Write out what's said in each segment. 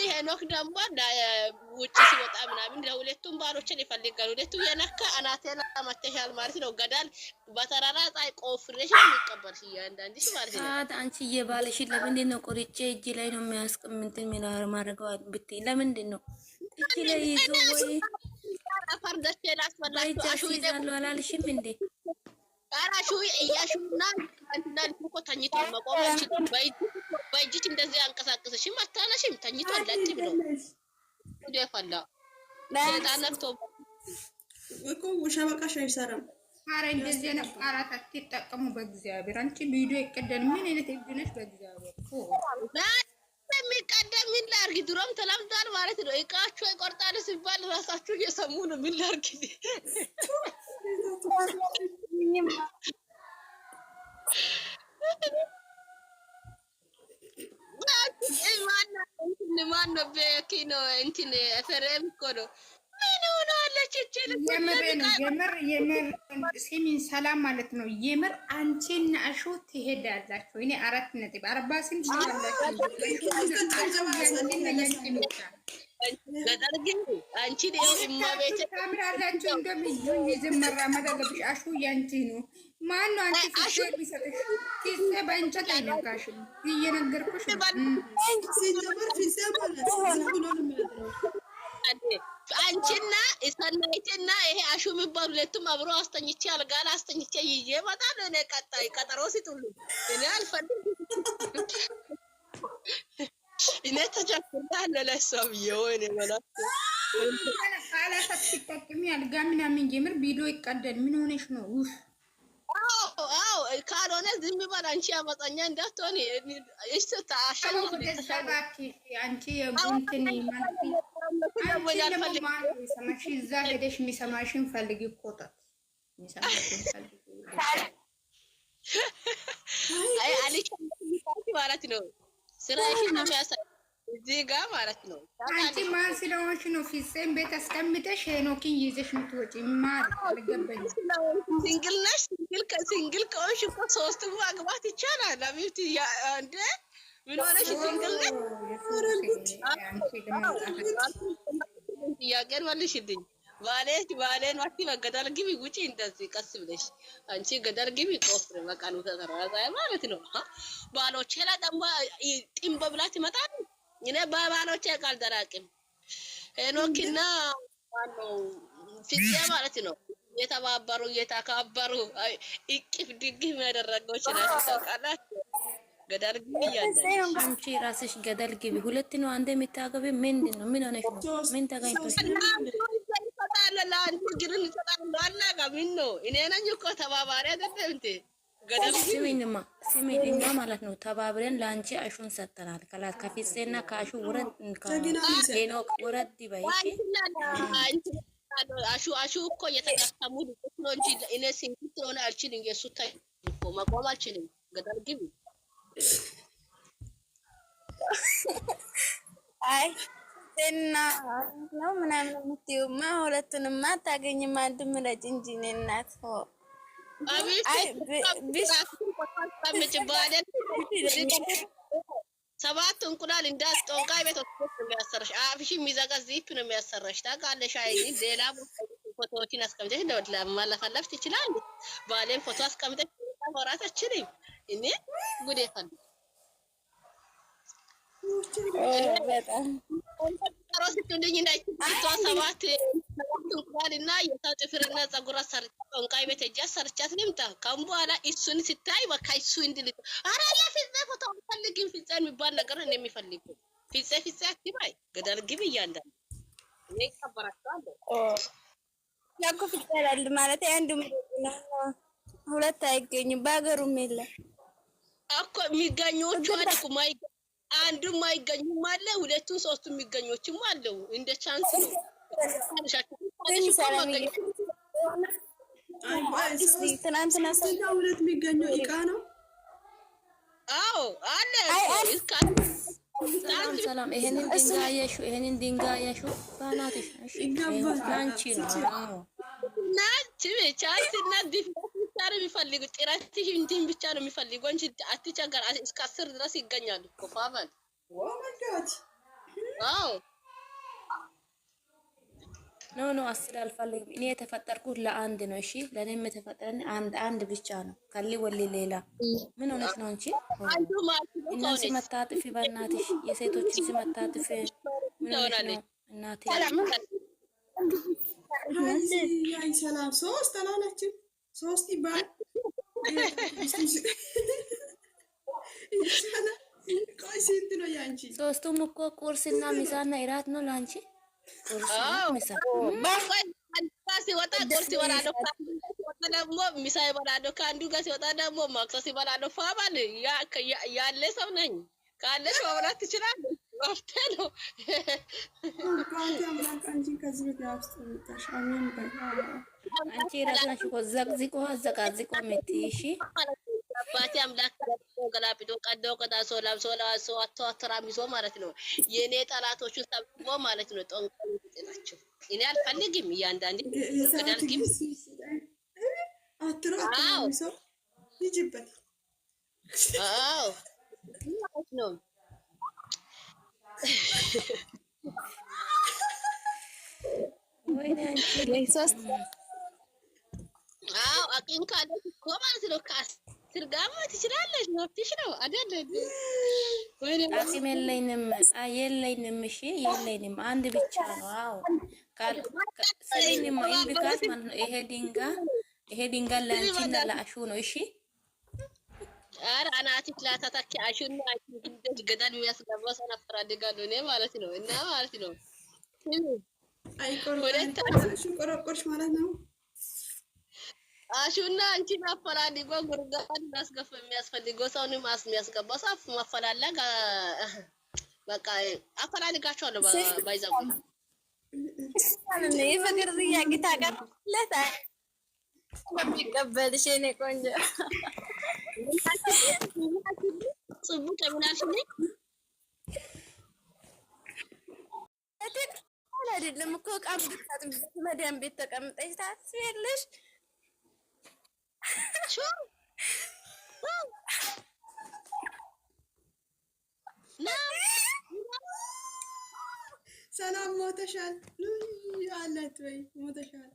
ሄኖክ ደግሞ ውጪ ሲወጣ ምናምን ለሁለቱም ባሎችን ይፈልጋል። ሁለቱ የነካ አናቴላ መተሻል ማለት ነው። ገዳል በተራራ ፀሐይ ቆፍረሽ የሚቀበልሽ እያንዳንድሽ ማለት ነው። አንቺ እየባለሽ ለምንድን ነው ቆርጬ እጅ ላይ ነው የሚያስቀምጥ የሚናር ማድረገው ብትይ ለምንድን ነው እጅ ላይ ይዞ ወይ ፈርደሽ ላስፈላችሁ አሹ ይዛሉ አላልሽም እንዴ? አራሹ እያሹና አንተና ልኮ ተኝቶ መቆም አይችልም። በእጅሽ እንደዚህ አንቀሳቀስሽም አታነሽም። ተኝቶ ለጥ ብሎ ደፋላ ለታነፍቶ እኮ ሸበቃሽ አይሰራም። አረ እንደዚህ ነው ቃላት አትጠቀሙ በእግዚአብሔር። አንቺ ቪዲዮ ይቀደል ምን አይነት እብነሽ በእግዚአብሔር የሚቀደም ምን ላርግ? ድሮም ተላምዷል ማለት ነው። እቃችሁ ይቆርጣሉ ሲባል ራሳችሁ እየሰሙ ነው። ምን ላርግ? ማነው በኪኖ እንትን ፍሬም እኮ ነው። ምን ሆናለች? የምር ሲሚን ሰላም ማለት ነው። የምር አንቺና አሹ ትሄዳላችሁ። እኔ 4 ነጥብ 40 ስንት ይላላችሁ? አንቺ ነው እማቤት ታምራላችሁ። እንደምዩኝ የዘመራ መደለብሽ አሹ ያንቺ ነው። ማን ነው አንቺ ፍቅር ቢሰጥሽ ኪስ በእንጨት አይነካሽም። እየነገርኩሽ አንቺና ሰናይትና ይሄ አሹ የሚባሉ ሁለቱም አብሮ አስተኝቼ አልጋ ላይ አስተኝቼ ይዤ እመጣለሁ። እኔ ቀጣይ ቀጠሮ ሲጡልኝ እኔ አልፈልግም። እኔ ተቸኩላለሁ ለእሷ ብዬ ወይኔ በላት ቃላት አትጠቅሚ። አልጋ ምናምን ጀምር ቪዲዮ ይቀደል። ምን ሆነሽ ነው? አዎ ካልሆነ ዝም በል አንቺ አመፀኛ እንዳትሆኒ። እሺ ታሻው አንቺ የቡንትን ሰማሽ እዛ ሄደሽ የሚሰማሽን ፈልጊ። ቆጣት የሚሰማሽን ፈልጊ። አይ አለች ማለት ነው። ስራሽን ነው የሚያሳይ እዚህ ጋር ማለት ነው። አንቺ ማን ስለሆንሽ ነው ፊሴን ቤት አስቀምጠሽ ሄኖክን ይዘሽ የምትወጪ? ማለት አልገባኝ። ሲንግል ነሽ? ሲንግል ከሆንሽ እኮ 3 ማግባት ይቻላል። አብዩቲ እንደ ምን ሆነሽ ሲንግል ነሽ? ያገር መልሽልኝ። ባሌን ዋቲ በገደል ግቢ ውጪ። እንደዚህ ቀስ ብለሽ አንቺ ገደል ግቢ ቆፍር በቃ ነው ተሰራዛ ማለት ነው። ባሎቼ ላይ ደግሞ ጢምበ ብላት ይመጣል። እኔ ባባሎቼ ቃል ደራቅም ሄኖክና ማነው ፍፄ ማለት ነው የተባበሩ የተካበሩ እቅፍ ድግም ያደረገው ይችላል። ታውቃላችሁ ገደል ግቢ ያለ አንቺ ራስሽ ገደል ግቢ። ሁለት ነው አንዴ የምታገቢ ምንድን ነው? ምን ሆነሽ ነው? ምን ተገኝቶሽ ነው? ለአንቺ ግርን ይሰጣሉ አናጋ ምን ነው? እኔ ነኝ እኮ ተባባሪ አይደለም እንዴ? ገደል ስሚኝማ ስሚኝማ ማለት ነው። ተባብረን ለአንቺ አሹን ሰጠናል። ከላት ከፊሴና ከአሹ ወረድ ሄኖክ ወረድ ይበይ። አሹ እኮ የተዳከሙ ነው እንጂ እኔ ሲንግል ሆነ አልችልም። የሱ ታይ እኮ መቆም አልችልም። ገደል ግቢ። አይ እና ነው ምናምን የምትይውማ ሁለቱንማ አታገኝም። አንድ ምረጭ እንጂ እኔ እናት ሰባት እንቁላል እንዳስጠንቃይ ቤት ወጥቶ የሚያሰራሽ አፍሽ የሚዘጋ ዚፕ ነው የሚያሰራሽ። ታውቃለሽ? አይ ሌላ ፎቶዎችን አስቀምጠሽ ለማለፈለፍ ትችላለሽ። ባሌን ፎቶ አስቀምጠሽ ማውራት አትችልም። እኔ ጉዴ ፈል በጣም ሮስቱልኝ እንዳይቷ ሰባት እንቁላልና የሰው ጥፍርና ፀጉር ሰርቻ ጠንቋይ ቤት ሄጄ ሰርቻት ልምጣ። ከም በኋላ እሱን ሲታይ በቃ እሱ እንድልት አረ ለፊት ፎቶ ፈልግኝ ፍፄ የሚባል ነገር ነው የሚፈልጉ። ፍፄ አትባይ ገደል ግቢ እያንዳንዱ እኔ ከበራቸዋለሁ። ያኮ ፍፄ ይላል ማለት አንዱ ሁለት አይገኝም። በሀገሩም የለም እኮ የሚገኙት አልኩ አንዱም አይገኙም አለ። ሁለቱም ሶስቱም የሚገኞችም አለው። እንደ ቻንስ ነው። ትናንትና ሁለት የሚገኘው እቃ ነው። አዎ አለ። ሰላም ይሄንን ድንጋይ ያሹ ባናትሽ አንቺ ነው ናች ቻንስ እና ዲፍታር የሚፈልጉ ጥራትሽ እንትን ብቻ ነው የሚፈልጉ እንጂ አትቸገር። እስከ 10 ድረስ ይገኛሉ እኮ ፋፋን አዎ ኖ አስር አልፈልግም። እኔ የተፈጠርኩት ለአንድ ነው። እሺ ለኔም የተፈጠረን አንድ ብቻ ነው። ከሊ ወሊ ሌላ ምን ሆነሽ ነው አንቺ? አንዱ ማለት ነው እናንተ ከሆነች ሲመታጥፊ በእናትሽ የሴቶችን ሲመታጥፊ ምን ሆነሽ ነው እናቴ? አይ ሰላም ሶስት አላለችም። ሶስት ይባል ቆይ ስንት ነው ያንቺ? ሶስቱም እኮ ቁርስና ምሳና እራት ነው ላንቺ። ቁርስና ምሳ ሲወጣ ቁርስ ይበላሉ፣ ሲወጣ ደግሞ ምሳ ይበላሉ፣ ከአንዱ ጋር ሲወጣ ደግሞ ማክሰስ ይበላሉ። ፋባል ያለ ሰው ነኝ ካለሽ መብላት ትችላለሽ። ወፍቴ ነው አንቺ ራስሽ እኮ ዘቅዝቆ አዘቃዝቆ የምትይሺ አባቴ አምላክ ገላቢጦ ቀዶ ቀዳሶ ላምሶ ላሶ አተራሚሶ ማለት ነው። የኔ ጠላቶቹን ሰብስቦ ማለት ነው። ጠንቆይ ናቸው። እኔ አልፈልግም። እያንዳንዱ ገዳልግም አትራሚሶ ይጅበት አዎ ነው ወይ አንቺ ሶስት አዎ አቂም ካለሽ እኮ ማለት ነው። ከአስር ጋር ትችላለሽ። መብትሽ ነው አይደል? አቅም የለኝም እሺ የለኝም። አንድ ብቻ ነው። አዎ ስለኝማ ኢምቢካስ ማለት ነው። ይሄ ድንጋይ ለአንቺና ለአሹ ነው። እሺ ኧረ አናትሽ ላታታኪ አሹና አንቺ እንደዚህ ገደል የሚያስገባ ሰው አፈራድጋለሁ እኔ ማለት ነው። እና ማለት ነው ቆረቆርሽ ማለት ነው። አሹና አንቺን አፈላልጎ ጉርጋድ ማስገፋ የሚያስፈልገው ሰውን የሚያስገባ ሰው ማፈላለግ በቃ አፈላልጋቸዋለሁ። ባይዛው የፍቅር ጥያቄ ታቀርብለታል የሚቀበልሽ የኔ ቆንጆ ጽቡ ከምላሽኝ አይደለም እኮ ቃም ብታት መዳም ቤት ተቀምጠሽ ታስቢያለሽ። ሰላም ሞተሻል አላት ወይ ሞተሻል?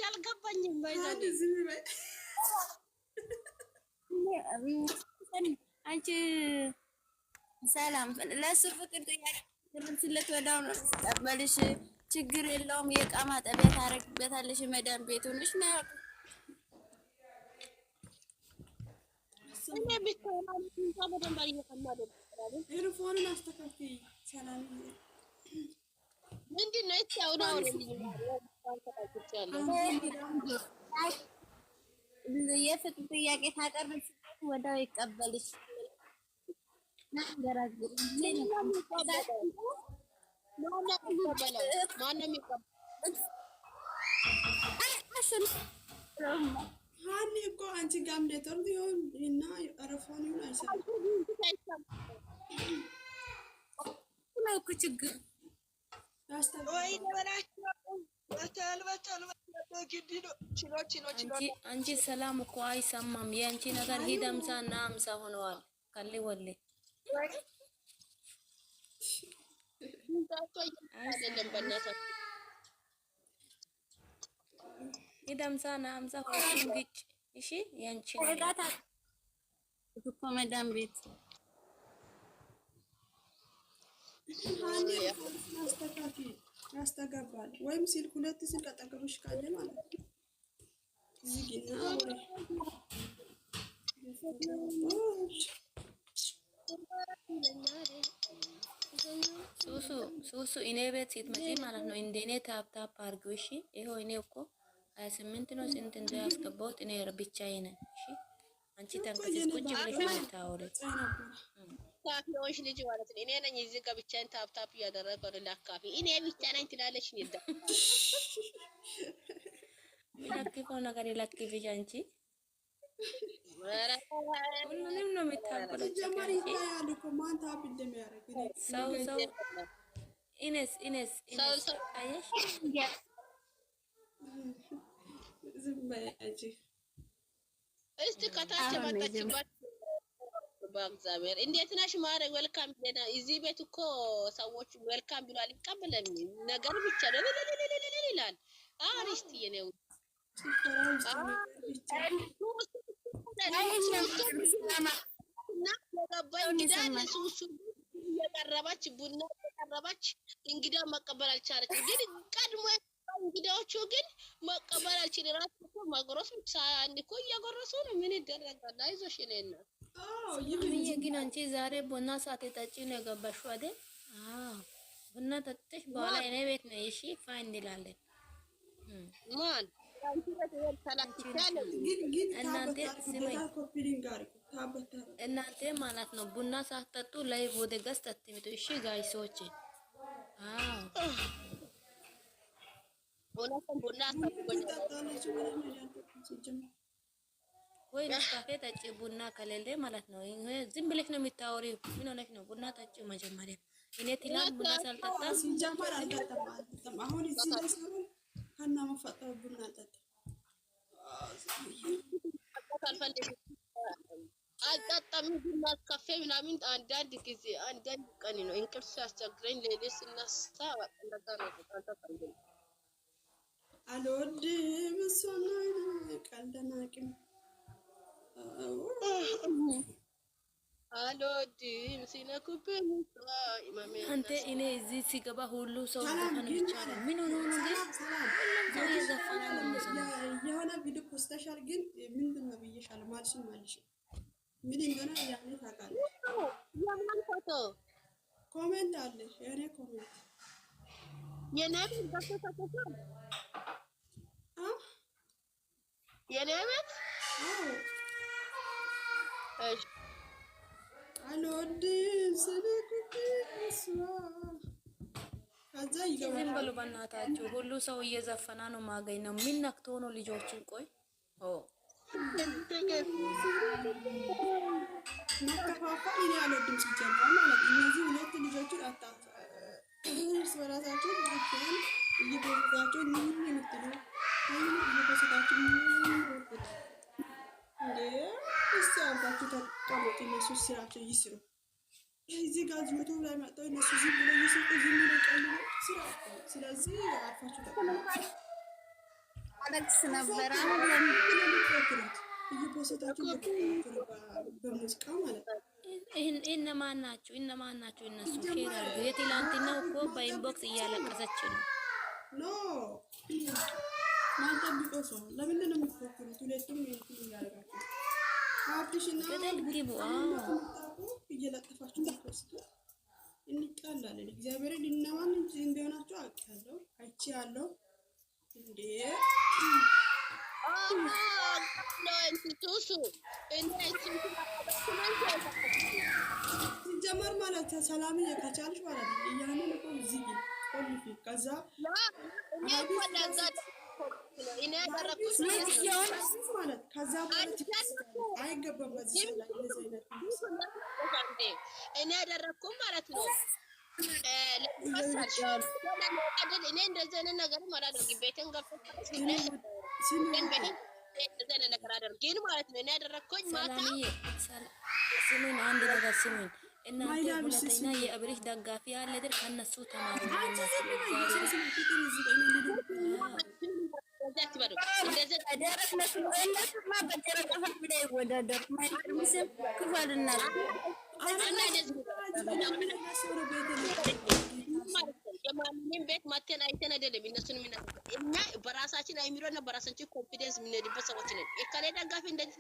አልገባኝም። አንቺ ሰላም ለእሱ ፍቅር ጥያቄ ስለት ወዳው ነው ተቀበልሽ። ችግር የለውም። የዕቃ ማጠቢያ ታረግበታለሽ። መዳም ቤት ሆነሽ ነው እኔ ብቻ ማለት ነው። በደንብ እየሰማሁ ነው። ኤርፎንን አስተካክይ። ሰላም ምንድን ነው እቻው ነው የፍቅር ጥያቄ ታቀርብሽ ወዳው ይቀበልሽ። ሀኒ እኮ አንቺ ጋር እንደተሩ ይሁን እና ኤርፎን ይሁን አይሰማም ነው እኮ ችግር አንቺ ሰላም እኮ አይሰማም። የአንቺ ነገር ሂድ 50 እና 50 ሆነዋል። ካሊ ወሌ ሂድ 50 እና 50 ሆነዋል። ግጭ እሺ ያንቺ እኮ መዳም ቤት ያስተጋባል ወይም ስልክ ሁለት ስልክ አጠገብሽ ካለ ማለት ነው። ሱሱ እኔ ቤት ስትመጪ ማለት ነው እንደኔ ታፕታፕ አድርጊው። እሺ ይሄው እኔ እኮ 28 ነው ስንት እንዳያስገባሁት እኔ ብቻዬ ነኝ። እሺ አንቺ ተንከሲስ ቁጭ ብለሽ ነው ታውሪ ካፊዎች ልጅ ማለት ነው። እኔ ነኝ እዚህ ጋር ብቻዬን ታፕታፕ እያደረገው ለካፊ እኔ ብቻ ነኝ ትላለች። ይዳ ለክፈው ነገር ለክፍሽ አንቺ ሁሉንም ነው የምታውቀው። ጀማሪ ያለ እኮ ማን ታፕ እንደሚያደርግ ሰው ኢነስ አየሽ ዝም በይ አንቺ። እስቲ ከታች መጣችበት በእግዚአብሔር እንዴት ነሽ ማረ? ዌልካም ደና። እዚህ ቤት እኮ ሰዎች ዌልካም ብሎ አልቀበለም ነገር ብቻ ይላል። አሪስት የኔው እና ለገባኝ እንግዳ ሱሱ እየቀረበች ቡና እየቀረበች እንግዳ መቀበል አልቻለች። ግን ቀድሞ እንግዳዎቹ ግን መቀበል አልችልም። ራሱ እኮ ማጎረስ ብቻ እኮ እያጎረሱ ነው። ምን ይደረጋል? አይዞሽ እኔና ሰላምዬ ግን አንቺ ዛሬ ቡና ሳትጠጪ ነው የገባሽው አይደል? አዎ ቡና ጠጥተሽ በኋላ እኔ ቤት ነው እሺ ፋይን እንላለን። ማን እናንተ ማለት ነው ቡና ሳትጠጡ ላይ ወደ ገዝት አትምጡ እሺ ጋይሶች። አዎ ቡና ወይ ካፌ ጠጪ ቡና ከሌለ ማለት ነው። ዝም ብለሽ ነው የምታወሪው። ምን ሆነሽ ነው? ቡና ጠጪ መጀመሪያ። እኔ ትላንት ቡና ሳልጠጣ ሲጀመር አልጠጣም። አሁን እዚህ ላይ ሰሩን ከና መፈጠር ቡና ጠጣ አልጠጣም። ቡና ካፌ ምናምን አንዳንድ ጊዜ አንዳንድ ቀን ነው እንቅልፍ ሲያስቸግረኝ ሌሊት ስነሳ በቃ ነው አልወድም እሷን ቀልደናቅም አልወድም ሲነኩብኝ አንተ እኔ እዚህ ሲገባ ሁሉ ሰው ዘፈን ብቻ ነው። ምን ሆኖ ነው ግን ሰው የዘፈነ ነው የሚሰማው። የሆነ ቪዲዮ ፖስተሻል ግን ምንድን ነው ብዬሻለሁ። ማልሽም ምን እንደሆነ ያኔ ታውቃለሽ። የማን ፎቶ ኮሜንት አለ? የኔ ኮሜንት የኔ በተሰጠ የኔ ቤት እሺ አልወድም ስለኩብኝ ከዛ ዝም በሉ በእናታችሁ። ሁሉ ሰው እየዘፈና ነው ማገኝ ነው። ምን ነክቶ ነው ልጆችን? ቆይ መከፋፈል እኔ አልወድም ሲጀመር ማለት እነዚህ ሁለት ልጆችን እርስ በራሳቸው ልጆችን እየተወዛቸው ምን የምትሉ እየተሰጣችሁ እንዴ እስቲ አርጋችሁ ተቀመጡ። እነሱ ስራቸው ይስሩ። እዚህ ጋር ዩቱብ ላይ መጥተው እነሱ ዝም ብለው ይስሩ፣ ዝም ብለው ቀሉ ስራ። ስለዚህ አርፋችሁ ተቀመጡ። አለክስ ነበር እየፖስታችሁ በሙዚቃ ማለት ነው። እነማን ናቸው? እነሱ ሼር አድርጉ። የትላንትናው እኮ በኢንቦክስ እያለቀሰች ነው። ኖ ማንተ ቢቆሶ ለምንድን ነው የምትፎክሩት? ሁለቱም እንትን እያደረጋችሁ አብሽና ግቡ እየለጠፋችሁ ተፖስቱ እንጣላለን። እግዚአብሔርን እነማን እንደሆናችሁ አውቃለሁ፣ አይቼ ያለው እንዴ ሲጀመር ማለት ሰላም ከቻልሽ ማለት ነው እያንን እኮ እዚህ ቆልፊ ከዛ ማለት ከዛ አይገባም። በዚህ ላይ እኔ ያደረኩም ማለት ነው። እኔ እንደዚህ አይነት ነገር አላደርግም። ቤትን ነገር አደርግን ማለት ነው። እኔ ያደረኩኝ ማታ ስሙን አንድ ነገር ስሙን እናንተ ሁለተኛ የአብሪሽ ደጋፊ ያለ አይደል? ከነሱ ተማሩ። የማንንም ቤት ማተን አይተን አይደለም እነሱን እኛ በራሳችን አይሚሮና በራሳችን ኮንፊደንስ የምንሄድበት ሰዎች ነን። የከሌ ደጋፊ እንደዚህ